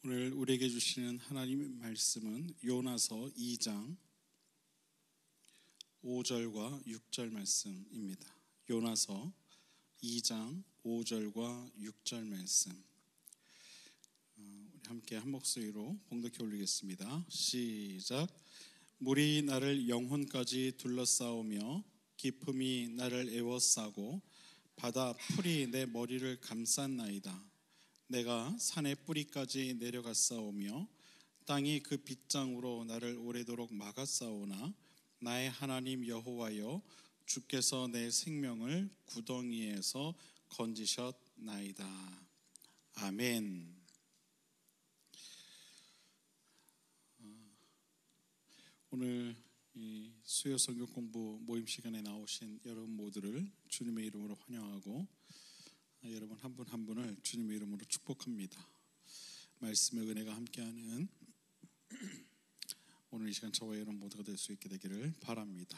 오늘 우리에게 주시는 하나님의 말씀은 요나서 2장 5절과 6절 말씀입니다. 요나서 2장 5절과 6절 말씀, 우리 함께 한 목소리로 봉독해 올리겠습니다. 시작. 물이 나를 영혼까지 둘러싸오며 깊음이 나를 에워싸고 바다 풀이 내 머리를 감쌌나이다. 내가 산의 뿌리까지 내려갔사오며 땅이 그 빗장으로 나를 오래도록 막았사오나 나의 하나님 여호와여, 주께서 내 생명을 구덩이에서 건지셨나이다. 아멘. 오늘 이 수요 성경 공부 모임 시간에 나오신 여러분 모두를 주님의 이름으로 환영하고 여러분 한 분 한 분을 주님의 이름으로 축복합니다. 말씀의 은혜가 함께하는 오늘 이 시간 저와 여러분 모두가 될 수 있게 되기를 바랍니다.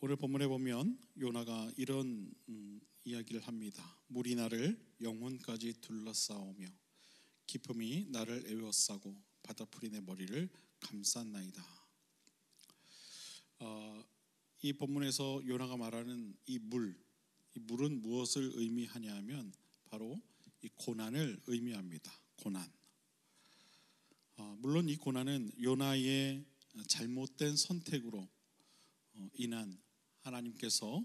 오늘 본문에 보면 요나가 이런 이야기를 합니다. 물이 나를 영혼까지 둘러싸오며 깊음이 나를 에워싸고 바다풀이 내 머리를 감쌌나이다. 이 본문에서 요나가 말하는 이 물은 무엇을 의미하냐 하면 바로 이 고난을 의미합니다. 고난. 물론 이 고난은 요나의 잘못된 선택으로 인한 하나님께서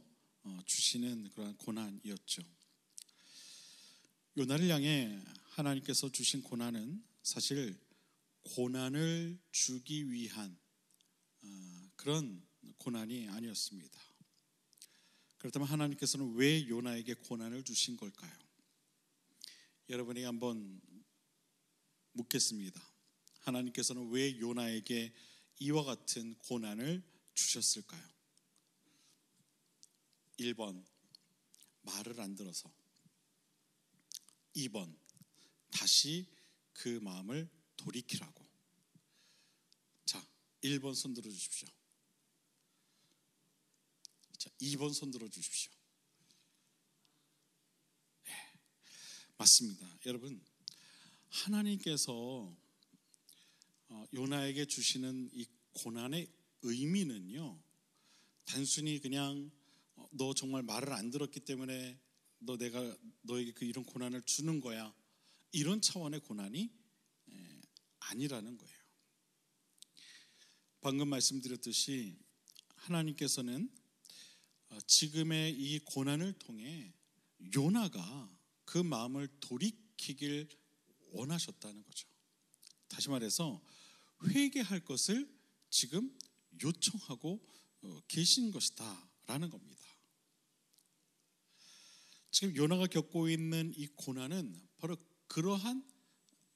주시는 그러한 고난이었죠. 요나를 향해 하나님께서 주신 고난은 사실 고난을 주기 위한 그런 고난이 아니었습니다. 그렇다면 하나님께서는 왜 요나에게 고난을 주신 걸까요? 여러분에게 한번 묻겠습니다. 하나님께서는 왜 요나에게 이와 같은 고난을 주셨을까요? 1번, 말을 안 들어서. 2번, 다시 그 마음을 돌이키라고. 자, 1번 손 들어 주십시오. 자, 2번 손 들어 주십시오. 네, 맞습니다. 여러분, 하나님께서 요나에게 주시는 이 고난의 의미는요, 단순히 그냥 너 정말 말을 안 들었기 때문에 내가 너에게 이런 고난을 주는 거야, 이런 차원의 고난이 아니라는 거예요. 방금 말씀드렸듯이 하나님께서는 지금의 이 고난을 통해 요나가 그 마음을 돌이키길 원하셨다는 거죠. 다시 말해서 회개할 것을 지금 요청하고 계신 것이다 라는 겁니다. 지금 요나가 겪고 있는 이 고난은 바로 그러한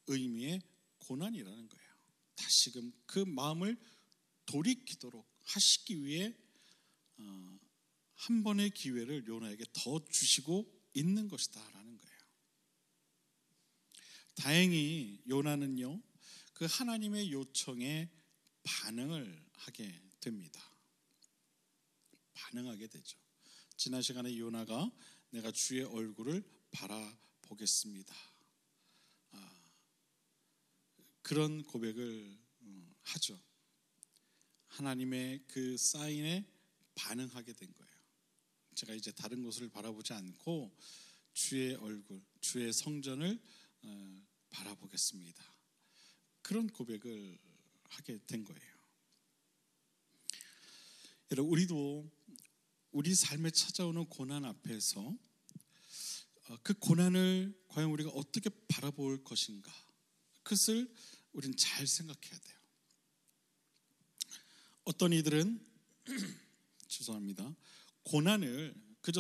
의미의 고난이라는 거예요. 다시금 그 마음을 돌이키도록 하시기 위해 한 번의 기회를 요나에게 더 주시고 있는 것이다 라는 거예요. 다행히 요나는요, 그 하나님의 요청에 반응을 하게 됩니다. 반응하게 되죠. 지난 시간에 요나가 내가 주의 얼굴을 바라보겠습니다, 그런 고백을 하죠. 하나님의 그 사인에 반응하게 된 거예요. 제가 이제 다른 곳을 바라보지 않고 주의 얼굴, 주의 성전을 바라보겠습니다. 그런 고백을 하게 된 거예요. 여러분, 우리도 우리 삶에 찾아오는 고난 앞에서 그 고난을 과연 우리가 어떻게 바라볼 것인가, 그것을 우리는 잘 생각해야 돼요. 어떤 이들은 죄송합니다. 고난을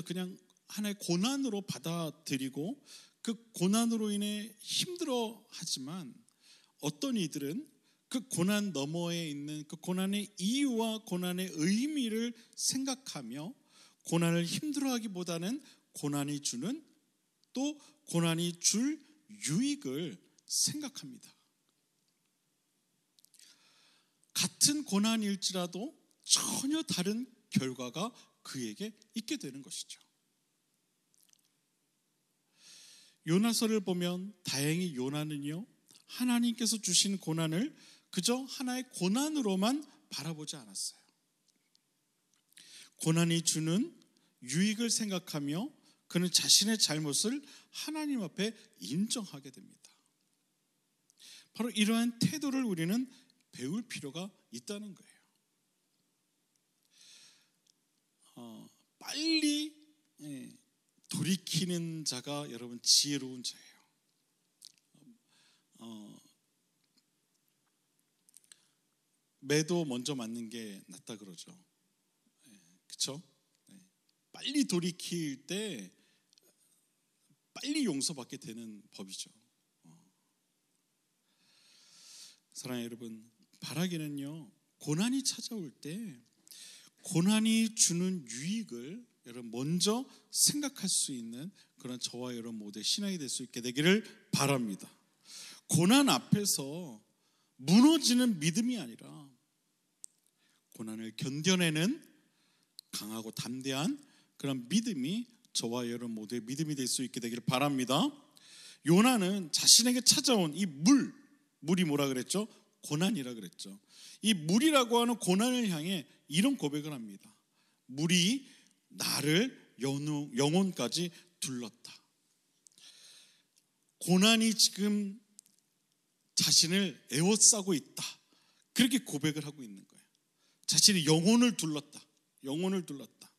그냥 하나의 고난으로 받아들이고 그 고난으로 인해 힘들어하지만, 어떤 이들은 그 고난 너머에 있는 그 고난의 이유와 고난의 의미를 생각하며 고난을 힘들어하기보다는 고난이 주는, 또 고난이 줄 유익을 생각합니다. 같은 고난일지라도 전혀 다른 결과가 그에게 있게 되는 것이죠. 요나서를 보면 다행히 요나는요, 하나님께서 주신 고난을 그저 하나의 고난으로만 바라보지 않았어요. 고난이 주는 유익을 생각하며 그는 자신의 잘못을 하나님 앞에 인정하게 됩니다. 바로 이러한 태도를 우리는 배울 필요가 있다는 거예요. 빨리 돌이키는 자가 여러분 지혜로운 자예요. 매도 먼저 맞는 게 낫다 그러죠. 그렇죠? 빨리 돌이킬 때 빨리 용서받게 되는 법이죠. 사랑하는 여러분, 바라기는요, 고난이 찾아올 때 고난이 주는 유익을 여러분 먼저 생각할 수 있는 그런 저와 여러분 모두의 신앙이 될 수 있게 되기를 바랍니다. 고난 앞에서 무너지는 믿음이 아니라 고난을 견뎌내는 강하고 담대한 그런 믿음이 저와 여러분 모두의 믿음이 될 수 있게 되기를 바랍니다. 요나는 자신에게 찾아온 이 물이 뭐라 그랬죠? 고난이라 그랬죠. 이 물이라고 하는 고난을 향해 이런 고백을 합니다. 물이 나를 영혼까지 둘렀다. 고난이 지금 자신을 에워싸고 있다. 그렇게 고백을 하고 있는 거예요. 자신의 영혼을 둘렀다. 영혼을 둘렀다.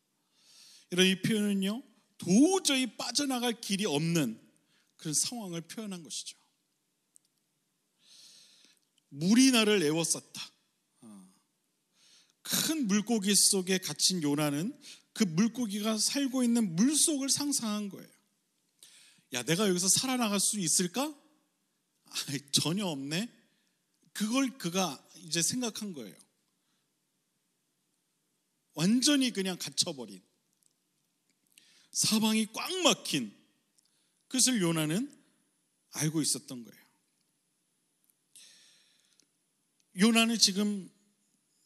이런 이 표현은요, 도저히 빠져나갈 길이 없는 그런 상황을 표현한 것이죠. 물이 나를 에워쌌다. 큰 물고기 속에 갇힌 요나는 그 물고기가 살고 있는 물속을 상상한 거예요. 야, 내가 여기서 살아나갈 수 있을까? 전혀 없네. 그걸 그가 이제 생각한 거예요. 완전히 그냥 갇혀버린, 사방이 꽉 막힌 그것을 요나는 알고 있었던 거예요. 요나는 지금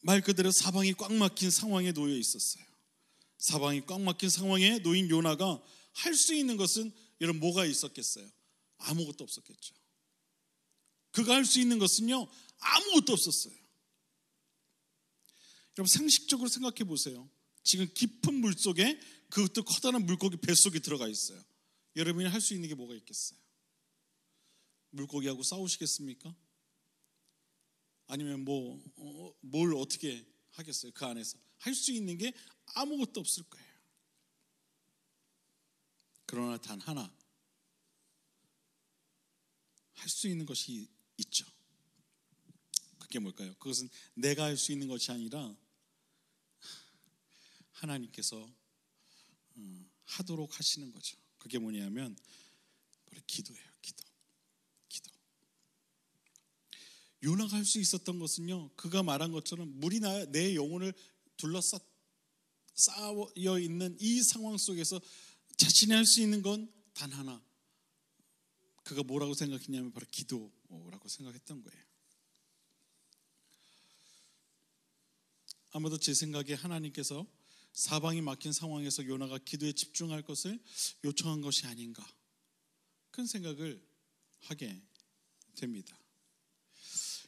말 그대로 사방이 꽉 막힌 상황에 놓여 있었어요. 사방이 꽉 막힌 상황에 놓인 요나가 할 수 있는 것은 여러분 뭐가 있었겠어요? 아무것도 없었겠죠. 그가 할 수 있는 것은요, 아무것도 없었어요. 여러분 상식적으로 생각해 보세요. 지금 깊은 물 속에 그것도 커다란 물고기 뱃속에 들어가 있어요. 여러분이 할 수 있는 게 뭐가 있겠어요? 물고기하고 싸우시겠습니까? 아니면 뭘 어떻게 하겠어요? 그 안에서 할 수 있는 게 아무것도 없을 거예요. 그러나 단 하나 할 수 있는 것이 있죠. 그게 뭘까요? 그것은 내가 할 수 있는 것이 아니라 하나님께서 하도록 하시는 거죠. 그게 뭐냐면 바로 기도예요. 기도. 요나가 할 수 있었던 것은요, 그가 말한 것처럼 물이 내 영혼을 둘러싸여 있는 이 상황 속에서 자신이 할 수 있는 건 단 하나. 그가 뭐라고 생각했냐면 바로 기도라고 생각했던 거예요. 아마도 제 생각에 하나님께서 사방이 막힌 상황에서 요나가 기도에 집중할 것을 요청한 것이 아닌가, 그런 생각을 하게 됩니다.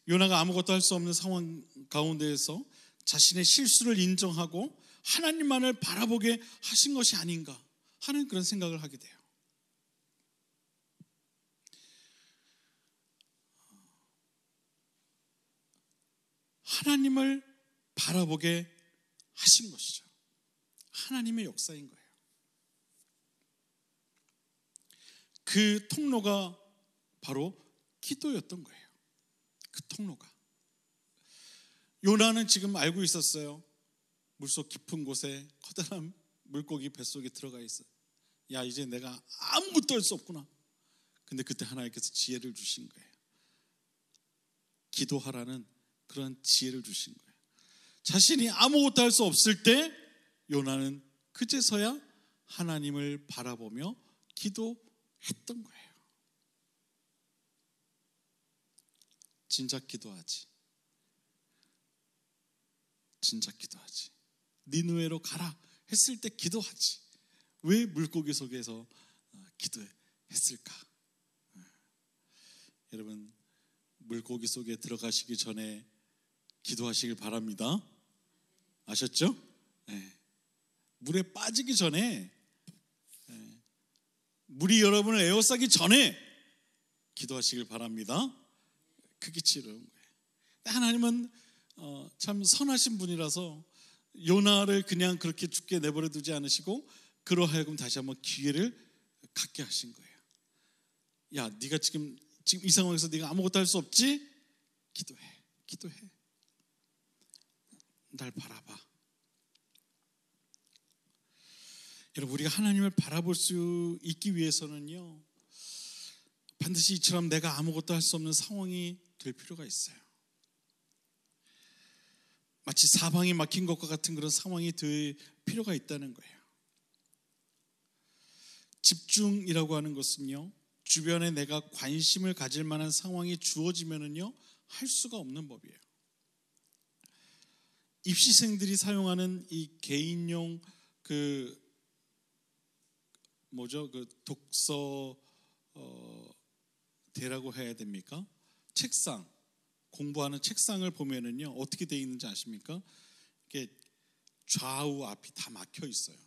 요나가 아무것도 할 수 없는 상황 가운데에서 자신의 실수를 인정하고 하나님만을 바라보게 하신 것이 아닌가 하는 그런 생각을 하게 돼요. 하나님을 바라보게 하신 것이죠. 하나님의 역사인 거예요. 그 통로가 바로 기도였던 거예요. 그 통로가. 요나는 지금 알고 있었어요. 물속 깊은 곳에 커다란 물고기 뱃속에 들어가 있어. 야, 이제 내가 아무것도 할 수 없구나. 근데 그때 하나님께서 지혜를 주신 거예요. 기도하라는 그런 지혜를 주신 거예요. 자신이 아무것도 할 수 없을 때 요나는 그제서야 하나님을 바라보며 기도했던 거예요. 진작 기도하지. 진작 기도하지. 니느웨로 가라 했을 때 기도하지. 왜 물고기 속에서 기도했을까? 여러분, 물고기 속에 들어가시기 전에 기도하시길 바랍니다. 아셨죠? 네. 물에 빠지기 전에, 물이 여러분을 에워싸기 전에 기도하시길 바랍니다. 그게 지혜로운 거예요. 하나님은 참 선하신 분이라서 요나를 그냥 그렇게 죽게 내버려 두지 않으시고 그러하여금 다시 한번 기회를 갖게 하신 거예요. 야, 네가 지금 이 상황에서 네가 아무것도 할 수 없지? 기도해. 날 바라봐. 여러분, 우리가 하나님을 바라볼 수 있기 위해서는요, 반드시 이처럼 내가 아무것도 할 수 없는 상황이 될 필요가 있어요. 마치 사방이 막힌 것과 같은 그런 상황이 될 필요가 있다는 거예요. 집중이라고 하는 것은요, 주변에 내가 관심을 가질 만한 상황이 주어지면은요, 할 수가 없는 법이에요. 입시생들이 사용하는 이 개인용 그 독서 대라고 해야 됩니까? 책상, 공부하는 책상을 보면은요, 어떻게 되어 있는지 아십니까? 이게 좌우 앞이 다 막혀 있어요.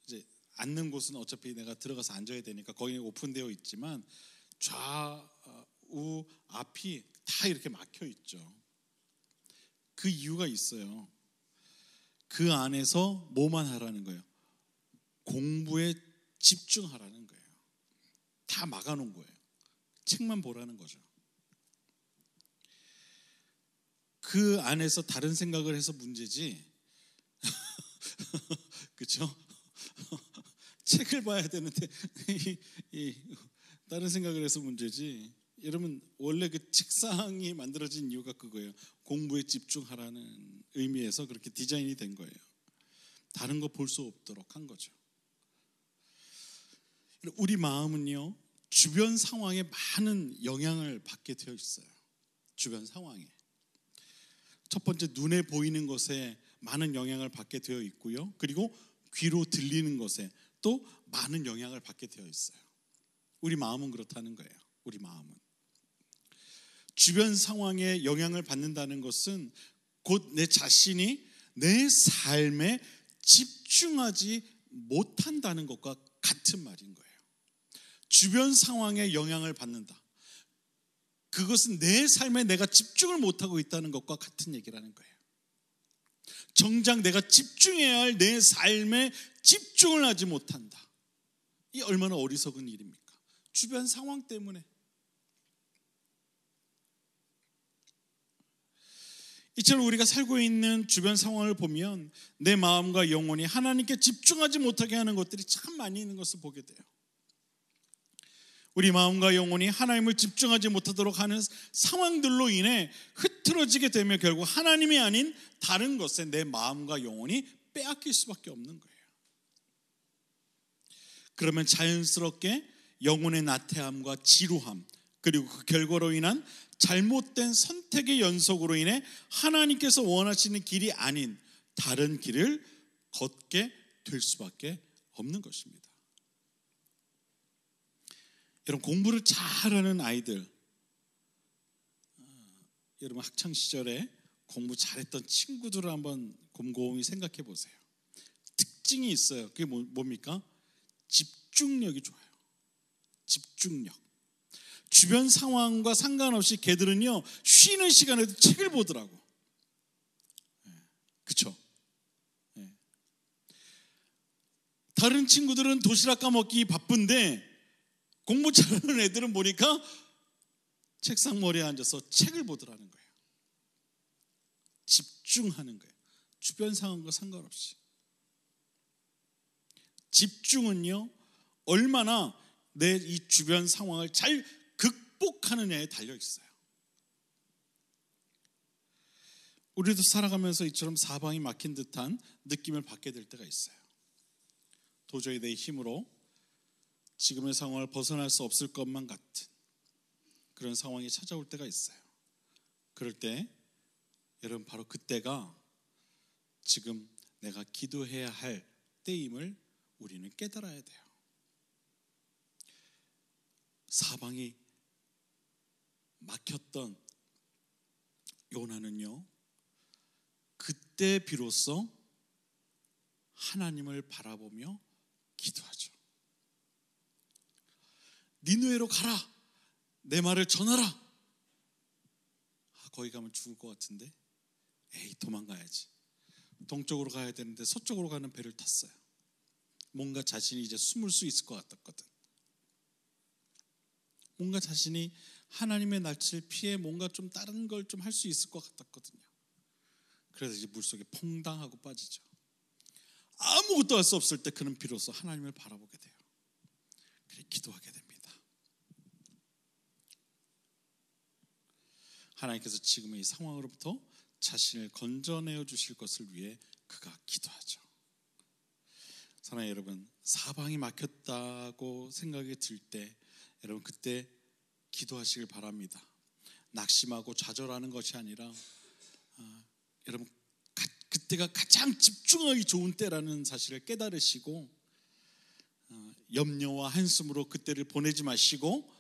이제 앉는 곳은 어차피 내가 들어가서 앉아야 되니까 거기 오픈되어 있지만 좌우 앞이 다 이렇게 막혀 있죠. 그 이유가 있어요. 그 안에서 뭐만 하라는 거예요? 공부에 집중하라는 거예요. 다 막아놓은 거예요. 책만 보라는 거죠. 그 안에서 다른 생각을 해서 문제지. 그렇죠? 책을 봐야 되는데 다른 생각을 해서 문제지. 여러분, 원래 그 책상이 만들어진 이유가 그거예요. 공부에 집중하라는 의미에서 그렇게 디자인이 된 거예요. 다른 거 볼 수 없도록 한 거죠. 우리 마음은요, 주변 상황에 많은 영향을 받게 되어 있어요. 주변 상황에. 첫 번째, 눈에 보이는 것에 많은 영향을 받게 되어 있고요. 그리고 귀로 들리는 것에 또 많은 영향을 받게 되어 있어요. 우리 마음은 그렇다는 거예요. 우리 마음은. 주변 상황에 영향을 받는다는 것은 곧 내 자신이 내 삶에 집중하지 못한다는 것과 같은 말인 거예요. 주변 상황에 영향을 받는다. 그것은 내 삶에 내가 집중을 못하고 있다는 것과 같은 얘기라는 거예요. 정작 내가 집중해야 할 내 삶에 집중을 하지 못한다. 이 얼마나 어리석은 일입니까? 주변 상황 때문에. 이처럼 우리가 살고 있는 주변 상황을 보면 내 마음과 영혼이 하나님께 집중하지 못하게 하는 것들이 참 많이 있는 것을 보게 돼요. 우리 마음과 영혼이 하나님을 집중하지 못하도록 하는 상황들로 인해 흐트러지게 되며 결국 하나님이 아닌 다른 것에 내 마음과 영혼이 빼앗길 수밖에 없는 거예요. 그러면 자연스럽게 영혼의 나태함과 지루함, 그리고 그 결과로 인한 잘못된 선택의 연속으로 인해 하나님께서 원하시는 길이 아닌 다른 길을 걷게 될 수밖에 없는 것입니다. 여러분, 공부를 잘하는 아이들, 여러분 학창 시절에 공부 잘했던 친구들을 한번 곰곰이 생각해 보세요. 특징이 있어요. 그게 뭡니까? 집중력이 좋아요. 집중력. 주변 상황과 상관없이 걔들은요, 쉬는 시간에도 책을 보더라고. 그렇죠? 다른 친구들은 도시락 까먹기 바쁜데 공부 잘하는 애들은 보니까 책상 머리에 앉아서 책을 보더라는 거예요. 집중하는 거예요. 주변 상황과 상관없이. 집중은요, 얼마나 내 이 주변 상황을 잘 극복하느냐에 달려 있어요. 우리도 살아가면서 이처럼 사방이 막힌 듯한 느낌을 받게 될 때가 있어요. 도저히 내 힘으로 지금의 상황을 벗어날 수 없을 것만 같은 그런 상황이 찾아올 때가 있어요. 그럴 때 여러분, 바로 그때가 지금 내가 기도해야 할 때임을 우리는 깨달아야 돼요. 사방이 막혔던 요나는요, 그때 비로소 하나님을 바라보며 기도하죠. 니느웨로 가라, 내 말을 전하라. 거기 가면 죽을 것 같은데, 에이, 도망가야지. 동쪽으로 가야 되는데 서쪽으로 가는 배를 탔어요. 뭔가 자신이 이제 숨을 수 있을 것 같았거든. 뭔가 자신이 하나님의 낯을 피해 뭔가 좀 다른 걸 좀 할 수 있을 것 같았거든요. 그래서 이제 물속에 퐁당하고 빠지죠. 아무것도 할 수 없을 때 그는 비로소 하나님을 바라보게 돼요. 그래, 기도하게 됩니다. 하나님께서 지금의 이 상황으로부터 자신을 건져내어 주실 것을 위해 그가 기도하죠. 사랑하는 여러분, 사방이 막혔다고 생각이 들 때 여러분 그때 기도하시길 바랍니다. 낙심하고 좌절하는 것이 아니라 여러분 그때가 가장 집중하기 좋은 때라는 사실을 깨달으시고 염려와 한숨으로 그때를 보내지 마시고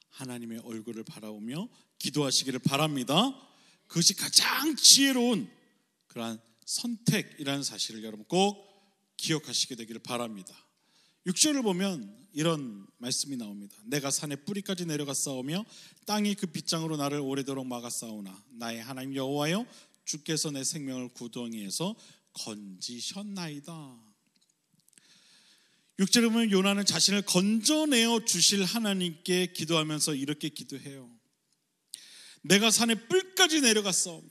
하나님의 얼굴을 바라보며 기도하시기를 바랍니다. 그것이 가장 지혜로운 그러한 선택이라는 사실을 여러분 꼭 기억하시게 되기를 바랍니다. 6절을 보면 이런 말씀이 나옵니다. 내가 산의 뿌리까지 내려갔사오며 땅이 그 빗장으로 나를 오래도록 막았사오나 나의 하나님 여호와여 주께서 내 생명을 구덩이에서 건지셨나이다. 6절에 보면 요나는 자신을 건져내어 주실 하나님께 기도하면서 이렇게 기도해요. 내가 산의 뿔까지 내려갔사오며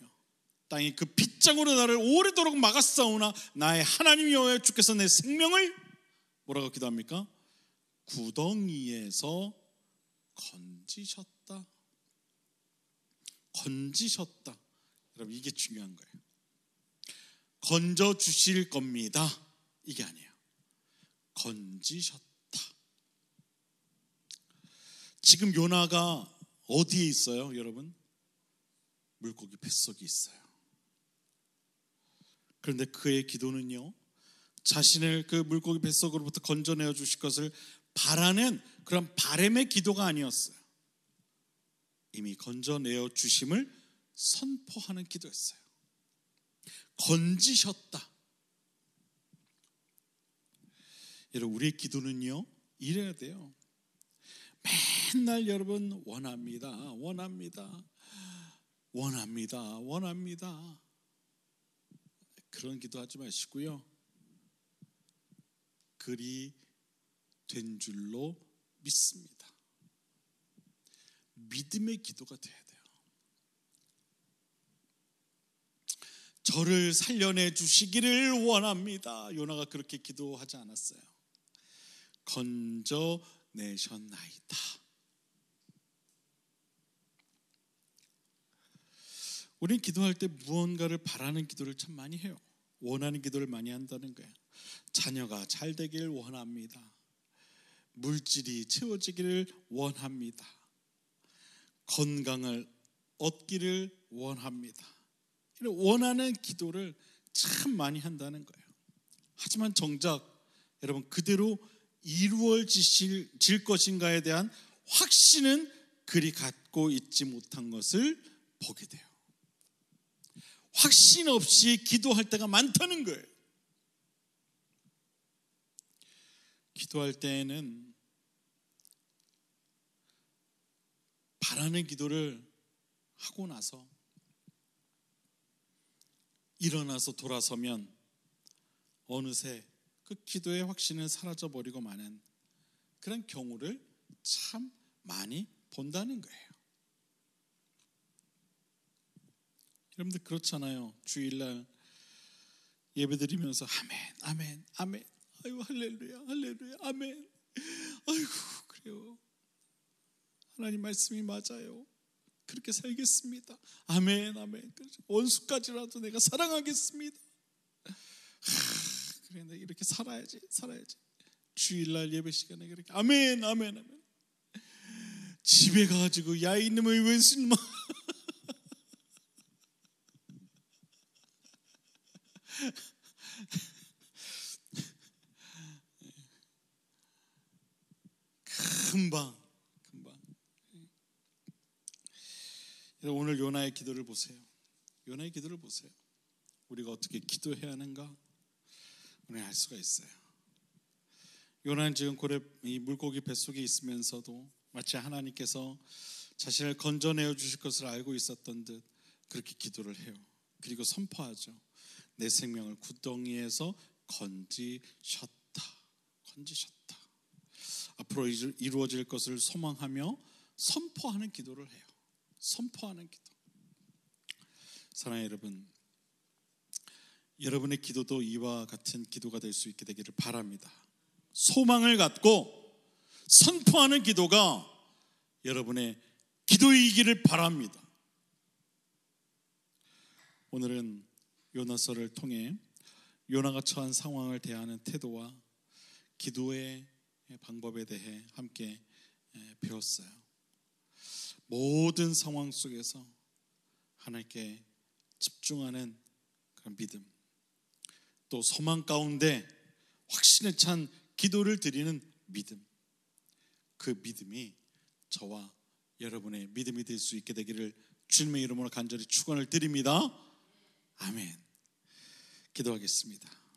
땅이 그 빗장으로 나를 오래도록 막았사오나 나의 하나님 여호와여 주께서 내 생명을 뭐라고 기도합니까? 구덩이에서 건지셨다. 건지셨다. 여러분 이게 중요한 거예요. 건져 주실 겁니다. 이게 아니에요. 건지셨다. 지금 요나가 어디에 있어요, 여러분? 물고기 뱃속에 있어요. 그런데 그의 기도는요, 자신을 그 물고기 뱃속으로부터 건져내어 주실 것을 바라는 그런 바람의 기도가 아니었어요. 이미 건져내어 주심을 선포하는 기도였어요. 건지셨다. 여러분 우리의 기도는요 이래야 돼요. 맨날 여러분 원합니다, 원합니다, 원합니다, 원합니다. 그런 기도하지 마시고요, 그리 된 줄로 믿습니다. 믿음의 기도가 돼야 돼요. 저를 살려내 주시기를 원합니다. 요나가 그렇게 기도하지 않았어요. 건져내셨나이다. 우리는 기도할 때 무언가를 바라는 기도를 참 많이 해요. 원하는 기도를 많이 한다는 거예요. 자녀가 잘 되기를 원합니다. 물질이 채워지기를 원합니다. 건강을 얻기를 원합니다. 이런 원하는 기도를 참 많이 한다는 거예요. 하지만 정작 여러분 그대로 이루어질 것인가에 대한 확신은 그리 갖고 있지 못한 것을 보게 돼요. 확신 없이 기도할 때가 많다는 거예요. 기도할 때에는 바라는 기도를 하고 나서 일어나서 돌아서면 어느새 그 기도의 확신은 사라져버리고 마는 그런 경우를 참 많이 본다는 거예요. 여러분들 그렇잖아요. 주일날 예배드리면서 아멘, 아멘, 아멘, 아유 할렐루야, 할렐루야, 아멘. 아이고 그래요. 하나님 말씀이 맞아요. 그렇게 살겠습니다. 아멘, 아멘. 원수까지라도 내가 사랑하겠습니다. 그래 내가 이렇게 살아야지. 주일날 예배 시간에 그렇게 아멘, 아멘, 아멘. 집에 가가지고 야 이놈의 웬수놈아 금방 오늘 요나의 기도를 보세요. 요나의 기도를 보세요. 우리가 어떻게 기도해야 하는가 우리는 알 수가 있어요. 요나는 지금 이 물고기 뱃속에 있으면서도 마치 하나님께서 자신을 건져내어 주실 것을 알고 있었던 듯 그렇게 기도를 해요. 그리고 선포하죠. 내 생명을 구덩이에서 건지셨다. 앞으로 이루어질 것을 소망하며 선포하는 기도를 해요. 선포하는 기도. 사랑하는 여러분, 여러분의 기도도 이와 같은 기도가 될 수 있게 되기를 바랍니다. 소망을 갖고 선포하는 기도가 여러분의 기도이기를 바랍니다. 오늘은 요나서를 통해 요나가 처한 상황을 대하는 태도와 기도의 방법에 대해 함께 배웠어요. 모든 상황 속에서 하나님께 집중하는 그런 믿음, 또 소망 가운데 확신에 찬 기도를 드리는 믿음, 그 믿음이 저와 여러분의 믿음이 될 수 있게 되기를 주님의 이름으로 간절히 축원을 드립니다. 아멘. 기도하겠습니다.